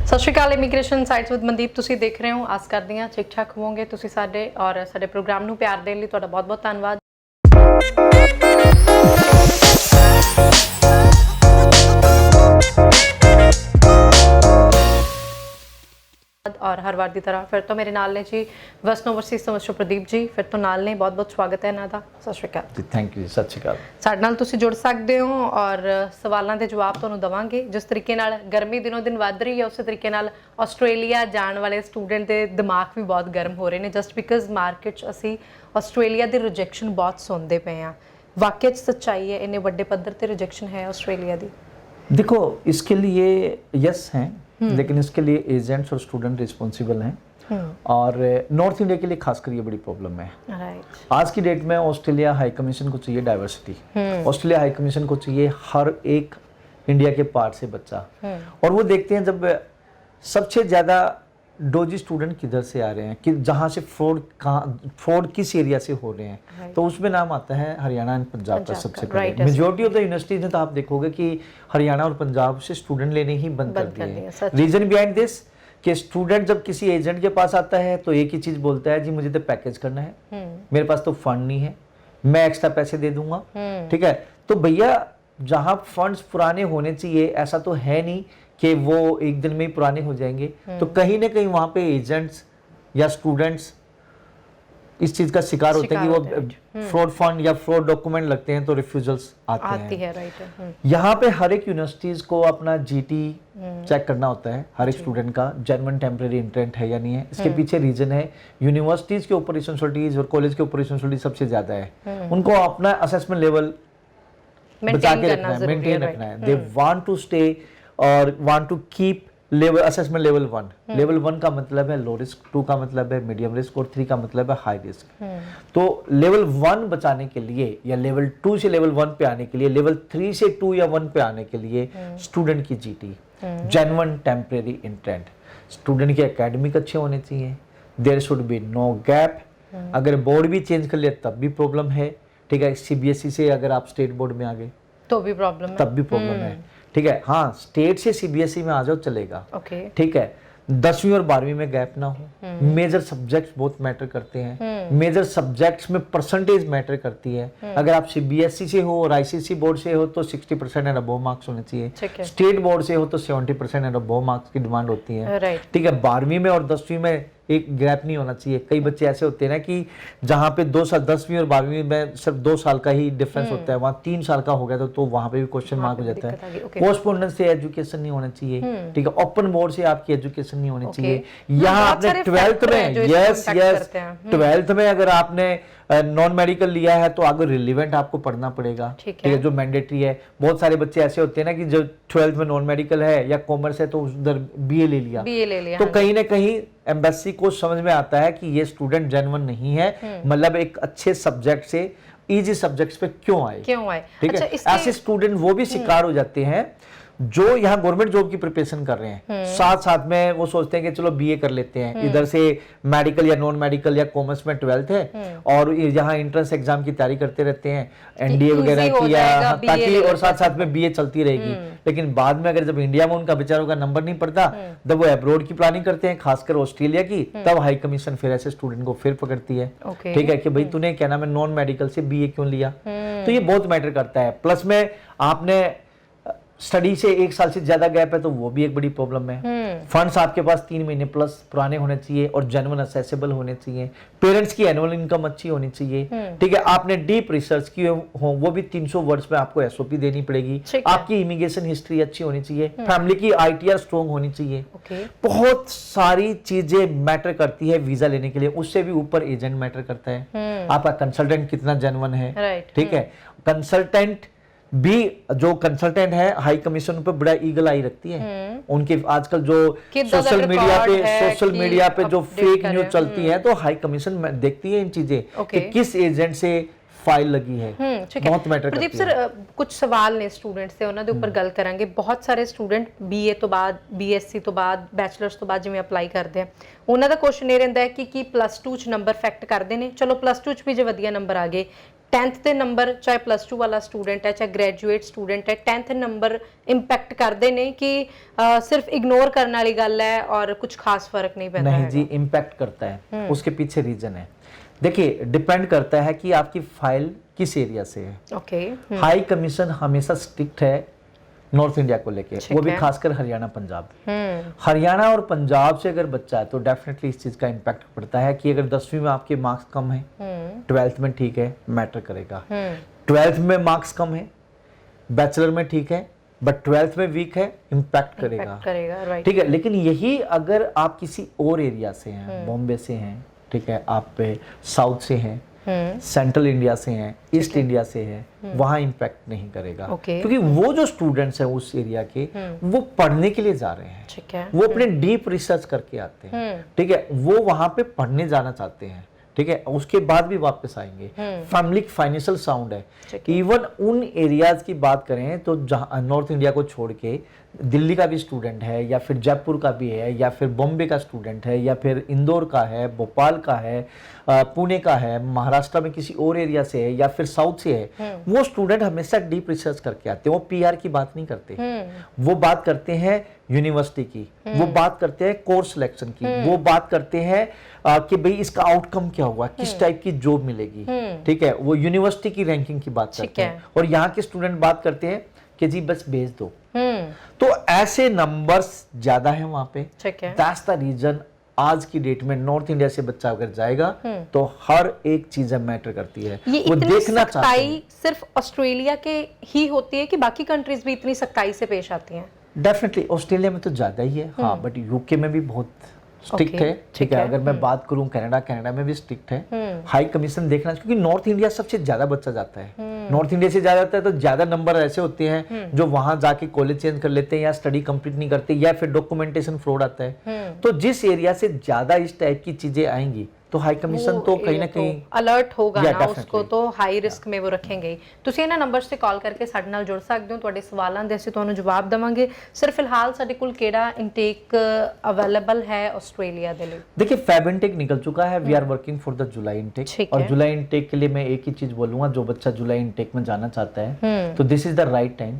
ਸਤਿ ਸ਼੍ਰੀ ਅਕਾਲ। Immigration sites with Mandeep ਤੁਸੀਂ ਦੇਖ ਰਹੇ ਹੋ। ਆਸ ਕਰਦੀ ਹਾਂ ਠੀਕ ਠਾਕ ਹੋਵੋਗੇ ਤੁਸੀਂ ਸਾਡੇ ਔਰ ਸਾਡੇ ਪ੍ਰੋਗਰਾਮ ਨੂੰ ਪਿਆਰ ਦੇਣ ਲਈ ਤੁਹਾਡਾ ਬਹੁਤ ਬਹੁਤ ਧੰਨਵਾਦ। और हर बार की तरह फिर तो मेरे नाल ने जी वैस्ट ओवरसीज ਤੋਂ ਮਿਸਟਰ ਪ੍ਰਦੀਪ ਜੀ ਫਿਰ ਤੋਂ ਨਾਲ ਨੇ ਬਹੁਤ ਬਹੁਤ ਸਵਾਗਤ ਹੈ ਇਹਨਾਂ ਦਾ। ਸਤਿ ਸ਼੍ਰੀ ਅਕਾਲ ਜੀ। Thank you. ਸਤਿ ਸ਼੍ਰੀ ਅਕਾਲ। ਸਾਡੇ ਨਾਲ ਤੁਸੀਂ ਜੁੜ ਸਕਦੇ ਹੋ ਔਰ ਸਵਾਲਾਂ ਦੇ ਜਵਾਬ ਤੁਹਾਨੂੰ ਦਵਾਂਗੇ। ਜਿਸ ਤਰੀਕੇ ਨਾਲ ਗਰਮੀ ਦਿਨੋਂ ਦਿਨ ਵੱਧ ਰਹੀ ਹੈ ਉਸੇ ਤਰੀਕੇ ਨਾਲ ਆਸਟ੍ਰੇਲੀਆ ਜਾਣ ਵਾਲੇ ਸਟੂਡੈਂਟ ਦੇ ਦਿਮਾਗ ਵੀ ਬਹੁਤ ਗਰਮ ਹੋ ਰਹੇ ਨੇ ਜਸਟ ਬਿਕਾਜ਼ ਮਾਰਕੀਟ 'ਚ ਅਸੀਂ ਆਸਟ੍ਰੇਲੀਆ ਦੀ ਰਿਜੈਕਸ਼ਨ ਬਹੁਤ ਸੁਣਦੇ ਪਏ ਹਾਂ। वाकई सच्चाई है इन्ने बड़े पद्धर पे रिजेक्शन है ऑस्ट्रेलिया दी? देखो इसके लिए यस हैं, लेकिन इसके लिए एजेंट्स और स्टूडेंट रिस्पॉन्सिबल हैं और नॉर्थ इंडिया के लिए खासकर ये बड़ी प्रॉब्लम है। आज की डेट में ऑस्ट्रेलिया हाई कमीशन को चाहिए डाइवर्सिटी। ऑस्ट्रेलिया हाई कमीशन को चाहिए हर एक इंडिया के पार्ट से बच्चा, और वो देखते हैं जब सबसे ज़्यादा डोजी स्टूडेंट किधर से आ रहे हैं, कि जहाँ से फ्रॉड किस एरिया से हो रहे हैं, तो उसमें नाम आता है हरियाणा एंड पंजाब का सबसे पहले। मेजॉरिटी ऑफ द यूनिवर्सिटीज में तो आप देखोगे कि हरियाणा और पंजाब से स्टूडेंट लेने ही बंद कर दिए। रीजन बिहाइंड दिस कि स्टूडेंट जब किसी एजेंट के पास आता है तो एक ही चीज बोलता है, जी मुझे तो पैकेज करना है, मेरे पास तो फंड नहीं है, मैं एक्स्ट्रा पैसे दे दूंगा। ठीक है, तो भैया जहाँ फंड्स पुराने होने चाहिए ऐसा तो है नहीं कि वो एक दिन में ही पुराने हो जाएंगे, तो कहीं ना कहीं वहाँ पे एजेंट्स या स्टूडेंट्स इस चीज का शिकार होते हैं कि वो फ्रॉड फंड या फ्रॉड डॉक्यूमेंट लगते हैं तो रिफ्यूजल्स आती है। यहाँ पे हर एक यूनिवर्सिटीज को अपना जीटी चेक करना होता है, हर एक स्टूडेंट का जेन्युइन टेम्परेरी इंटेंट है या नहीं है। इसके पीछे रीजन है यूनिवर्सिटीज के ऊपर रिस्पॉन्सिबिलिटीज और कॉलेज के ऊपर रिस्पॉन्सिबिलिटी सबसे ज्यादा है। उनको अपना असेसमेंट लेवल बचा के रखना है, मेंटेन रखना है। दे वांट टू स्टे और want to keep level assessment level 1। Level 1 का मतलब है लो रिस्क, 2 का मतलब है मीडियम रिस्क और 3 का मतलब है हाई रिस्क। तो लेवल 1 बचाने के लिए या लेवल 2 से लेवल 1 पे आने के लिए, लेवल 3 से 2 या 1 पे आने के लिए स्टूडेंट की GT genuine temporary intent, student के एकेडमिक अच्छे होने चाहिए, there should be no gap. अगर बोर्ड भी चेंज कर लिया तब भी प्रॉब्लम है। ठीक है, सीबीएसई से अगर आप स्टेट बोर्ड में आ गए तो भी प्रॉब्लम है, तब भी प्रॉब्लम है। ठीक है, हाँ स्टेट से सीबीएसई में आ जाओ चलेगा। ठीक है, 10वीं और 12वीं में गैप ना हो। मेजर सब्जेक्ट्स बहुत मैटर करते हैं, मेजर सब्जेक्ट्स में परसेंटेज मैटर करती है। अगर आप सीबीएसई से हो और आईसीएसई बोर्ड से हो तो 60% एंड अबव मार्क्स होने चाहिए। स्टेट बोर्ड से हो तो 70% एंड अबव मार्क्स की डिमांड होती है। ठीक है, 12वीं में और 10वीं में एक गैप नहीं होना चाहिए। कई बच्चे ऐसे होते हैं ना कि जहाँ पे 2 साल 10वीं और 12वीं में सिर्फ 2 साल का ही डिफरेंस होता है, वहाँ 3 साल का हो गया तो वहाँ पे भी क्वेश्चन मार्क हो जाता है। कोर्सपोंडेंस से एजुकेशन नहीं होना चाहिए। ठीक है, ओपन बोर्ड से आपकी एजुकेशन नहीं होनी चाहिए। यहाँ आपने 12th में यस 12th में अगर आपने नॉन मेडिकल लिया है तो आगे रिलेवेंट आपको पढ़ना पड़ेगा। ठीक है, जो मैंडेटरी है। बहुत सारे बच्चे ऐसे होते हैं ना कि जो 12th में नॉन मेडिकल है या कॉमर्स है तो उधर बीए ले लिया, तो कहीं ना कहीं एम्बेसी को समझ में आता है कि ये स्टूडेंट जेन्युइन नहीं है, मतलब एक अच्छे सब्जेक्ट से इजी सब्जेक्ट्स पे क्यों आए। ठीक है, ऐसे स्टूडेंट वो भी शिकार हो जाते हैं जो यहाँ गवर्नमेंट जॉब की प्रिपरेशन कर रहे हैं, साथ साथ में वो सोचते हैं कि चलो बीए कर लेते हैं, इधर से मेडिकल या नॉन मेडिकल या कॉमर्स में 12th है और यहाँ एंट्रेंस एग्जाम की तैयारी करते रहते हैं, एनडीए वगैरह की या ताकि, और साथ साथ में बीए चलती रहेगी। लेकिन बाद में अगर जब इंडिया में उनका बेचारों का नंबर नहीं पड़ता, जब वो अब्रॉड की प्लानिंग करते हैं खासकर ऑस्ट्रेलिया की, तब हाई कमीशन फिर ऐसे स्टूडेंट को फिर पकड़ती है। ठीक है, कि भाई तूने क्या नाम है नॉन मेडिकल से बीए क्यों लिया। तो ये बहुत मैटर करता है। प्लस में आपने स्टडी से 1 साल से ज्यादा गैप है तो वो भी एक बड़ी प्रॉब्लम है। फंड्स आपके पास 3 महीने प्लस पुराने होने चाहिए और जेन्युइन असेसेबल होने चाहिए। पेरेंट्स की एनुअल इनकम अच्छी होनी चाहिए। ठीक है, आपने डीप रिसर्च की हो वो भी 300 वर्ड्स में आपको एसओपी देनी पड़ेगी। आपकी इमिग्रेशन हिस्ट्री अच्छी होनी चाहिए, फैमिली की आईटीआर स्ट्रॉन्ग होनी चाहिए। बहुत सारी चीजें मैटर करती है वीजा लेने के लिए। उससे भी ऊपर एजेंट मैटर करता है, आपका कंसल्टेंट कितना जेन्युइन है। ठीक है, कंसल्टेंट भी, जो कंसल्टेंट है हाई कमीशन पे बड़ा ईगल आई रखती है। उनके आजकल जो सोशल मीडिया पे जो फेक न्यूज चलती है तो हाई कमीशन देखती है इन चीजें कि किस एजेंट से फाइल लगी है। बहुत मैटर प्रदीप सर कुछ सवाल ने स्टूडेंट्स से उन्होंने ऊपर गल करांगे। बहुत सारे स्टूडेंट बीए तो बाद बीएससी तो बाद बैचलर्स तो बाद जिवें अप्लाई करते हैं, उन्होंने क्वेश्चन ये रहता है कि +2 च नंबर फैक्ट करते हैं। चलो +2 च भी जो वधिया नंबर आ गए 10th ਦੇ ਨੰਬਰ ਚਾਹੇ ਪਲੱਸ 2 ਵਾਲਾ ਸਟੂਡੈਂਟ ਹੈ ਚਾਹੇ ਗ੍ਰੈਜੂਏਟ ਸਟੂਡੈਂਟ ਹੈ 10th ਨੰਬਰ ਇੰਪੈਕਟ ਕਰਦੇ ਨੇ ਕਿ सिर्फ इग्नोर करने वाली गल है और कुछ खास फर्क नहीं पैदा नहीं जी, इम्पैक्ट करता है। उसके पीछे रीजन है, देखिए डिपेंड करता है कि आपकी फाइल किस एरिया से है। ओके। हाई कमीशन हमेशा स्ट्रिक्ट है नॉर्थ इंडिया को लेके, वो भी खासकर हरियाणा पंजाब। हरियाणा और पंजाब से अगर बच्चा है तो डेफिनेटली इस चीज का इम्पैक्ट पड़ता है कि अगर 10वीं में आपके मार्क्स कम है, 12th में ठीक है, मैटर करेगा। 12th में मार्क्स कम है, बैचलर में ठीक है, बट 12th में वीक है, इम्पैक्ट करेगा, राइट। ठीक है। लेकिन यही अगर आप किसी और एरिया से हैं, बॉम्बे से हैं, ठीक है, आप पे साउथ से हैं, सेंट्रल इंडिया से हैं, ईस्ट इंडिया से है, वहाँ इम्पैक्ट नहीं करेगा। क्योंकि वो जो स्टूडेंट्स हैं उस एरिया के, वो पढ़ने के लिए जा रहे हैं, ठीक है, वो अपने डीप रिसर्च करके आते हैं, ठीक है, वो वहाँ पे पढ़ने जाना चाहते हैं, ठीक है, उसके बाद भी वापस आएंगे। फैमिली फाइनेंशियल साउंड है। इवन उन एरियाज की बात करें तो जहाँ नॉर्थ इंडिया को छोड़ के दिल्ली का भी स्टूडेंट है, या फिर जयपुर का भी है, या फिर बॉम्बे का स्टूडेंट है, या फिर इंदौर का है, भोपाल का है, पुणे का है, महाराष्ट्र में किसी और एरिया से है, या फिर साउथ से है, वो स्टूडेंट हमेशा डीप रिसर्च करके आते हैं। वो पीआर की बात नहीं करते, वो बात करते हैं यूनिवर्सिटी की, वो बात करते हैं कोर्स सिलेक्शन की, वो बात करते हैं कि भाई इसका आउटकम क्या हुआ, किस टाइप की जॉब मिलेगी, ठीक है, वो यूनिवर्सिटी की रैंकिंग की बात करते हैं। और यहाँ के स्टूडेंट बात करते हैं कि जी बस भेज दो। तो ऐसे नंबर्स ज्यादा है वहां पे। दैट्स द रीजन आज की डेट में नॉर्थ इंडिया से बच्चा अगर जाएगा तो हर एक चीज मैटर करती है। वो देखना चाहते हैं। सिर्फ ऑस्ट्रेलिया के ही होती है कि बाकी कंट्रीज भी इतनी सख्ताई से पेश आती हैं? डेफिनेटली ऑस्ट्रेलिया में तो ज्यादा ही है, हाँ, बट यूके में भी बहुत स्ट्रिक्ट है, ठीक है। अगर मैं बात करूं कनाडा में भी स्ट्रिक्ट है। हाई कमीशन देखना, क्योंकि नॉर्थ इंडिया सबसे ज्यादा बच्चा जाता है, नॉर्थ इंडिया से ज्यादा जाता है, तो ज्यादा नंबर ऐसे होते हैं जो वहां जाके कॉलेज चेंज कर लेते हैं, या स्टडी कंप्लीट नहीं करते, या फिर डॉक्यूमेंटेशन फ्रॉड आता है। तो जिस एरिया से ज्यादा इस टाइप की चीजें आएंगी तो हाई कमीशन तो कहीं ना कहीं अलर्ट होगा ना, उसको तो हाई रिस्क में वो रखेंगे। ਤੁਸੀਂ ਇਹਨਾਂ ਨੰਬਰਸ ਤੇ ਕਾਲ ਕਰਕੇ ਸਾਡੇ ਨਾਲ ਜੁੜ ਸਕਦੇ ਹੋ, ਤੁਹਾਡੇ ਸਵਾਲਾਂ ਦੇ ਅਸੀਂ ਤੁਹਾਨੂੰ ਜਵਾਬ ਦੇਵਾਂਗੇ। ਸਿਰ ਫਿਲਹਾਲ ਸਾਡੇ ਕੋਲ ਕਿਹੜਾ ਇਨਟੇਕ ਅਵੇਲੇਬਲ ਹੈ ਆਸਟ੍ਰੇलिया ਦੇ लिए? देखिए फैब इनटेक निकल चुका है, we are working for the July intake. और जुलाई इनटेक के लिए मैं एक ही चीज बोलूंगा, जो बच्चा जुलाई इनटेक में जाना चाहता है तो this is the right time.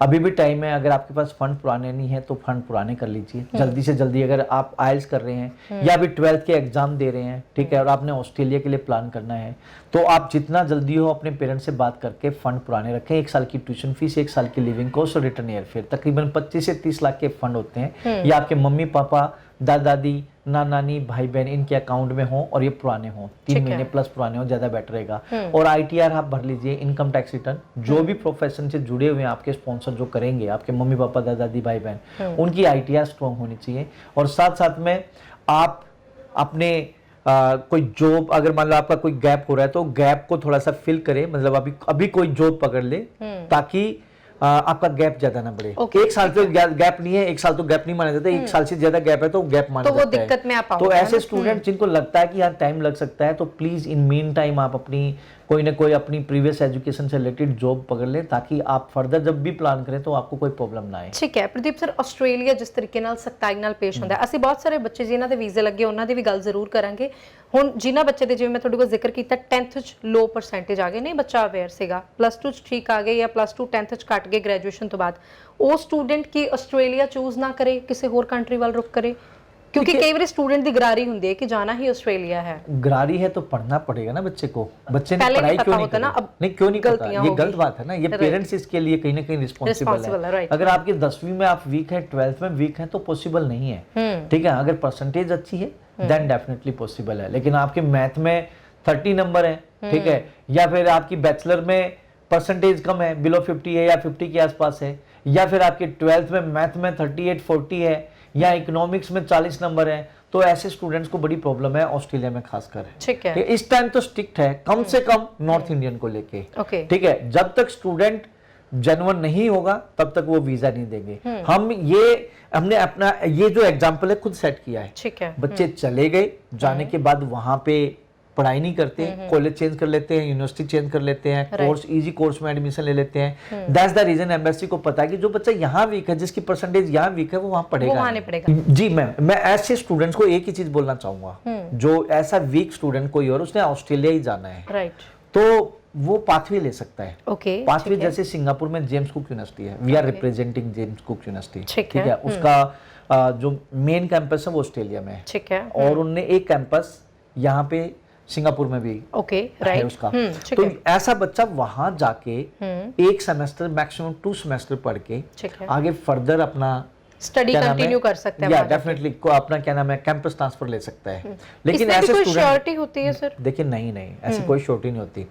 अभी भी टाइम है, अगर आपके पास फंड पुराने नहीं है तो फंड पुराने कर लीजिए जल्दी से जल्दी। अगर आप आइल्स कर रहे हैं या अभी 12th के एग्जाम दे रहे हैं, ठीक है, और आपने ऑस्ट्रेलिया के लिए प्लान करना है, तो आप जितना जल्दी हो अपने पेरेंट्स से बात करके फंड पुराने रखें। 1 साल की ट्यूशन फीस, 1 साल की लिविंग कॉस्ट और रिटर्न एयर फेयर, तकरीबन 25 से 30 लाख के फंड होते हैं। ये आपके मम्मी पापा, दादा दादी, नानी, भाई बहन, इनके अकाउंट में हो और ये पुराने हो, 3 महीने प्लस पुराने हो, ज्यादा बेटर रहेगा। और ITR आप भर लीजिए, इनकम टैक्स रिटर्न। जो भी प्रोफेशन से जुड़े हुए हैं आपके स्पॉन्सर जो करेंगे, आपके मम्मी पापा, दादा दादी, भाई बहन, उनकी ITR स्ट्रॉन्ग होनी चाहिए। और साथ साथ में आप अपने कोई जॉब, अगर मान लो आपका कोई गैप हो रहा है तो गैप को थोड़ा सा फिल करें, मतलब अभी कोई जॉब पकड़ ले ताकि आपका गैप ज्यादा ना बढ़े। 1 साल तो गैप नहीं है, 1 साल तो गैप नहीं माना जाता, 1 साल से ज्यादा गैप है तो गैप माना जाता है। तो वो दिक्कत में आप आओगे। तो ऐसे स्टूडेंट जिनको लगता है कि यार टाइम लग सकता है, तो प्लीज इन मीन टाइम आप अपनी कोई ना कोई अपनी प्रीवियस एजुकेशन से रिलेटेड जॉब पकड़ ले, ताकि आप फर्दर जब भी प्लान करें तो आपको कोई प्रॉब्लम ना आए। ठीक है प्रदीप सर, ਆਸਟ੍ਰੇਲੀਆ ਜਿਸ ਤਰੀਕੇ ਨਾਲ ਸਖਤਾਈ ਨਾਲ ਪੇਸ਼ ਹੁੰਦਾ ਹੈ, ਅਸੀਂ ਬਹੁਤ ਸਾਰੇ ਬੱਚੇ ਜਿਨ੍ਹਾਂ ਦੇ ਵੀਜ਼ੇ ਲੱਗੇ ਉਹਨਾਂ ਦੀ ਵੀ ਗੱਲ ਜ਼ਰੂਰ ਕਰਾਂਗੇ। ਹੁਣ ਜਿਨ੍ਹਾਂ ਬੱਚੇ ਦੇ, ਜਿਵੇਂ ਮੈਂ ਤੁਹਾਡੇ ਕੋਲ ਜ਼ਿਕਰ ਕੀਤਾ 10th ਚ ਲੋ ਪਰਸੈਂਟੇਜ ਆ ਗਏ, ਨਹੀਂ ਬੱਚਾ ਅਵੇਅਰ ਸੀਗਾ, +2 ਚ ਠੀਕ ਆ ਗਏ ਜਾਂ +2 10th ਚ ਘਟ ਗਏ ਗ੍ਰੈਜੂਏਸ਼ਨ ਤੋਂ ਬਾਅਦ, ਉਹ ਸਟੂਡੈਂਟ ਕੀ ਆਸਟ੍ਰੇਲੀਆ ਚੂਜ਼ ਨਾ ਕਰੇ, ਕਿਸੇ ਹੋਰ ਕੰਟਰੀ ਵੱਲ ਰੁਕ ਕਰੇ? क्योंकि कई बार स्टूडेंट की गरारी होती है कि जाना ही ऑस्ट्रेलिया है। गरारी है तो पढ़ना पड़ेगा ना बच्चे को। बच्चे ने पढ़ाई क्यों नहीं करी? नहीं, क्यों नहीं पता? ये गलत बात है ना, ये पेरेंट्स इसके लिए कहीं ना कहीं रिस्पॉन्सिबल है। अगर आपकी 10वीं में आप वीक है, 12th में वीक है तो पॉसिबल नहीं है, ठीक है। अगर परसेंटेज अच्छी है देन डेफिनेटली पॉसिबल है। लेकिन आपके मैथ में 30 नंबर है, ठीक है, या फिर आपकी बैचलर में परसेंटेज कम है, बिलो 50 है या 50 के आसपास है, या फिर आपके 12th में मैथ में 38-40 है, या इकोनॉमिक्स में 40 नंबर है, तो ऐसे स्टूडेंट्स को बड़ी प्रॉब्लम है ऑस्ट्रेलिया में खासकर। ठीक है, इस टाइम तो स्ट्रिक्ट है कम से कम नॉर्थ इंडियन को लेके, ठीक है। जब तक स्टूडेंट जेन्युइन नहीं होगा तब तक वो वीजा नहीं देंगे। हमने अपना ये जो एग्जाम्पल है खुद सेट किया है, ठीक है। बच्चे चले गए, जाने के बाद वहां पे पढ़ाई नहीं करते, कॉलेज चेंज कर लेते हैं, यूनिवर्सिटी चेंज कर लेते हैं, कोर्स इजी कोर्स में एडमिशन ले लेते हैं। दैट्स द रीजन एम्बेसी को पता है कि जो बच्चा यहाँ वीक है, जिसकी परसेंटेज यहाँ वीक है, वो वहाँ पढ़ेगा। जी मैम, मैं ऐसे स्टूडेंट्स को एक ही चीज बोलना चाहूंगा, जो ऐसा वीक स्टूडेंट कोई और उसने ऑस्ट्रेलिया ही जाना है, राइट, तो वो पाथवे ले सकता है। ओके, पाथवे जैसे सिंगापुर में जेम्स कुक यूनिवर्सिटी है, we are representing James Cook University, ठीक है। उसका जो मेन कैंपस है वो ऑस्ट्रेलिया में है, ठीक है। और उनने एक कैंपस यहाँ पे सिंगापुर में भी है उसका। तो ऐसा बच्चा वहां जाके एक सेमेस्टर मैक्सिमम 2 सेमेस्टर पढ़ के आगे फर्दर अपना स्टडी कंटिन्यू कर सकते हैं, या डेफिनेटली को अपना क्या नाम है कैंपस ट्रांसफर ले सकता है। लेकिन ऐसे कोई श्योरिटी होती है सर? देखिए नहीं ऐसी कोई श्योरिटी नहीं होती।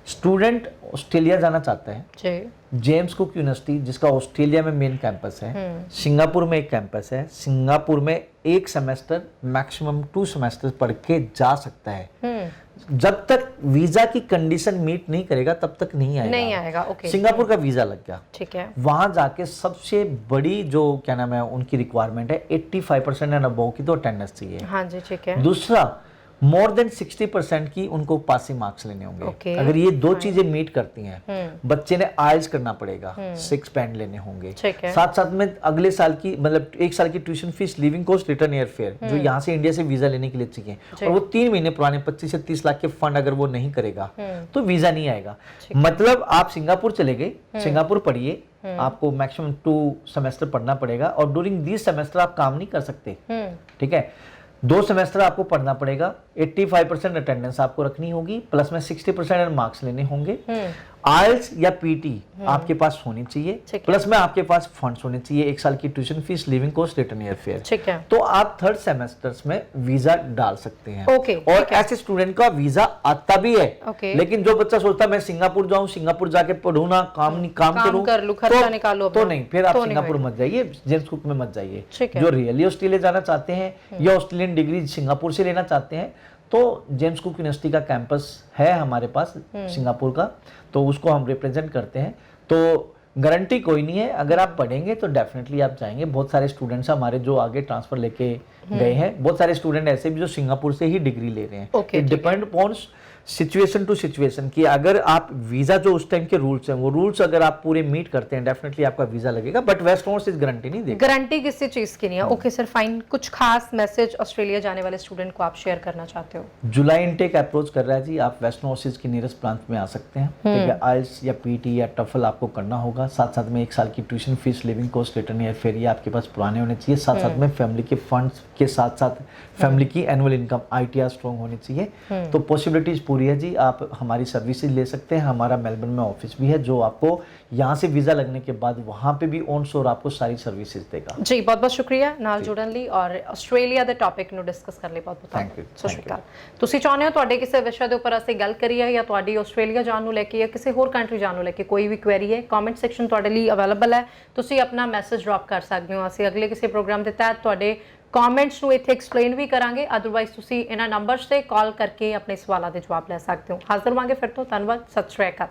स्टूडेंट ऑस्ट्रेलिया जाना चाहता है, जेम्स कुक यूनिवर्सिटी जिसका ऑस्ट्रेलिया में मेन कैंपस है, सिंगापुर में एक कैंपस है, सिंगापुर में एक सेमेस्टर मैक्सिमम 2 सेमेस्टर पढ़ के जा सकता है। जब तक वीजा की कंडीशन मीट नहीं करेगा तब तक नहीं आएगा। ओके। सिंगापुर का वीजा लग गया, ठीक है, वहां जाके सबसे बड़ी जो क्या नाम है उनकी रिक्वायरमेंट है 85% एंड अबव की तो अटेंडेंस चाहिए। हाँ जी, ठीक है। दूसरा मोर देन 60% की उनको पासिंग मार्क्स लेने होंगे। अगर ये 2 चीजें मीट करती हैं, बच्चे ने आइल्स करना पड़ेगा, 6 बैंड लेने होंगे, साथ साथ में अगले साल की मतलब 1 साल की tuition fees, living cost, return air fare जो यहाँ से इंडिया से वीजा लेने के लिए चाहिए, और वो 3 महीने पुराने 25 से 30 लाख के फंड अगर वो नहीं करेगा तो वीजा नहीं आएगा। मतलब आप सिंगापुर चले गए, सिंगापुर पढ़िए, आपको मैक्सिमम 2 सेमेस्टर पढ़ना पड़ेगा, और ड्यूरिंग दिस सेमेस्टर आप काम नहीं कर सकते, ठीक है। 2 सेमेस्टर आपको पढ़ना पड़ेगा, 85% अटेंडेंस आपको रखनी होगी, प्लस में 60% मार्क्स लेने होंगे। आइल्स या पीटी आपके पास होनी चाहिए, प्लस में आपके पास फंड्स होने चाहिए, 1 साल की tuition fees, living cost, return air fare, ठीक है। तो आप 3rd सेमेस्टर्स में वीजा डाल सकते हैं। और ऐसे स्टूडेंट का वीजा आता भी है। लेकिन जो बच्चा सोचता है मैं सिंगापुर जाऊं, सिंगापुर जाके पढ़ूं ना, काम करूं, खर्चा निकालो, तो नहीं, फिर आप सिंगापुर मत जाइए, जेम्स कुक में मत जाइए। जो रियली ऑस्ट्रेलिया जाना चाहते हैं या ऑस्ट्रेलियन डिग्री सिंगापुर से लेना चाहते हैं तो जेम्स कुक यूनिवर्सिटी का कैंपस है हमारे पास सिंगापुर का, तो उसको हम रिप्रेजेंट करते हैं। तो गारंटी कोई नहीं है, अगर आप पढ़ेंगे तो डेफिनेटली आप जाएंगे। बहुत सारे स्टूडेंट्स हमारे जो आगे ट्रांसफर लेके गए हैं, बहुत सारे स्टूडेंट ऐसे भी जो सिंगापुर से ही डिग्री ले रहे हैं। It depend upon situation to situation कि अगर आप वीजा जो उस टाइम के रूल्स हैं वो रूल्स अगर आप पूरे मीट करते हैं डेफिनेटली आपका वीजा लगेगा, बट वेस्ट नॉर्थ इस गारंटी नहीं देगा। गारंटी किसी चीज की नहीं है। Okay sir, fine. कुछ खास मैसेज ऑस्ट्रेलिया जाने वाले स्टूडेंट को आप शेयर करना चाहते हो? जुलाई इनटेक अप्रोच कर रहा है जी, आप वेस्ट नॉर्थ की नियरेस्ट ब्रांच में आ सकते हैं, ठीक है। आइल्स या पीटी या टफल आपको करना होगा, साथ साथ में 1 साल की tuition fees, living cost, return air fare ये आपके पास पुराने होने चाहिए, साथ साथ में फैमिली के फंड्स के साथ साथ फैमिली की एनुअल इनकम ITR स्ट्रॉन्ग होनी चाहिए। तो पॉसिबिलिटीज पूरी है जी, आप हमारी सर्विसेज ले सकते हैं। हमारा मेलबर्न में ऑफिस भी है जो आपको यहाँ से वीजा लगने के बाद वहाँ पे भी ऑन शोर आपको सारी सर्विसेज देगा। जी बहुत बहुत शुक्रिया नाल जुड़न ਲਈ और ਆਸਟ੍ਰੇਲੀਆ ਦੇ ਟੌਪਿਕ ਨੂੰ ਡਿਸਕਸ ਕਰਨ ਲਈ ਬਹੁਤ ਬਹੁਤ ਥੈਂਕ ਯੂ। ਸਤਿ ਸ਼੍ਰੀ ਅਕਾਲ। ਤੁਸੀਂ ਚਾਹੁੰਦੇ ਹੋ ਤੁਹਾਡੇ ਕਿਸੇ ਵਿਸ਼ੇ ਦੇ ਉੱਪਰ ਅਸੀਂ ਗੱਲ ਕਰੀਏ ਜਾਂ ਤੁਹਾਡੀ ਆਸਟ੍ਰੇਲੀਆ ਜਾਣ ਨੂੰ ਲੈ ਕੇ ਜਾਂ ਕਿਸੇ ਹੋਰ ਕੰਟਰੀ ਜਾਣ ਨੂੰ ਲੈ ਕੇ ਕੋਈ ਵੀ ਕੁਐਰੀ ਹੈ, ਕਮੈਂਟ ਸੈਕਸ਼ਨ ਤੁਹਾਡੇ ਲਈ ਅਵੇਲੇਬਲ ਹੈ, ਤੁਸੀਂ ਆਪਣਾ ਮੈਸੇਜ ਡ੍ਰੌਪ ਕਰ ਸਕਦੇ ਹੋ। ਅਸੀਂ ਅਗਲੇ ਕਿਸੇ ਪ੍ਰੋਗਰਾਮ ਦੇ ਤਹਿਤ ਤੁਹਾਡੇ ਕਮੈਂਟਸ ਨੂੰ ਇੱਥੇ ਐਕਸਪਲੇਨ ਵੀ ਕਰਾਂਗੇ, ਅਦਰਵਾਈਜ਼ ਤੁਸੀਂ ਇਹਨਾਂ ਨੰਬਰਸ ਤੇ ਕਾਲ ਕਰਕੇ ਆਪਣੇ ਸਵਾਲਾਂ ਦੇ ਜਵਾਬ ਲੈ ਸਕਦੇ ਹੋ। ਹਾਜ਼ਰ ਹੋਵਾਂਗੇ ਫਿਰ ਤੋਂ। ਧੰਨਵਾਦ, ਸਤਿ ਸ਼੍ਰੀ ਅਕਾਲ।